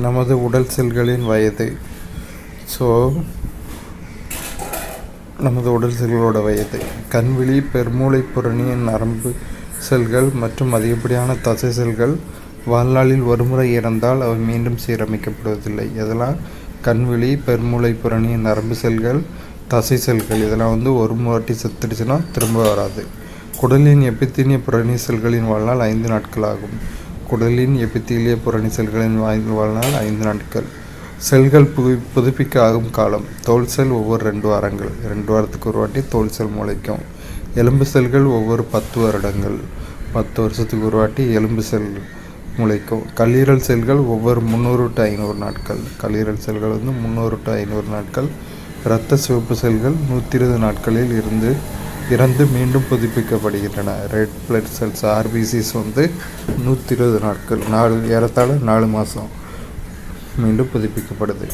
நமது உடல் செல்களின் வயது. நமது உடல் செல்களோட வயது. கண்விழி, பெருமூளை புரணி, நரம்பு செல்கள் மற்றும் அதிகப்படியான தசை செல்கள் வாழ்நாளில் ஒருமுறை இறந்தால் அவை மீண்டும் சீரமைக்கப்படுவதில்லை. இதெல்லாம் கண்விழி, பெருமூளை புரணி, நரம்பு செல்கள், தசை செல்கள் இதெல்லாம் ஒரு வாட்டி செத்துடுச்சுன்னா திரும்ப வராது. குடலின் எபித்தீலிய புரணி செல்களின் வாழ்நாள் 5 நாட்கள் ஆகும். குடலின் எபித்தீலிய புரணி செல்களின் வாழ்நாள் 5 நாட்கள். செல்கள் புதுப்பிக்க ஆகும் காலம். தோல் செல் ஒவ்வொரு 2 வாரங்கள். 2 வாரத்துக்கு ஒரு வாட்டி தோல் செல் முளைக்கும். எலும்பு செல்கள் ஒவ்வொரு 10 வருடங்கள். 10 வருஷத்துக்கு ஒரு வாட்டி எலும்பு செல் முளைக்கும். கல்லீரல் செல்கள் ஒவ்வொரு 300 to 500 நாட்கள். கல்லீரல் செல்கள் 300 to 500 நாட்கள். இரத்த சிவப்பு செல்கள் 120 நாட்களில் இறந்து மீண்டும் புதுப்பிக்கப்படுகின்றன. ரெட் பிளட் செல்ஸ் RBCs 120 நாட்கள், ஏறத்தாழ 4 மாதம் மீண்டும் புதுப்பிக்கப்படுது.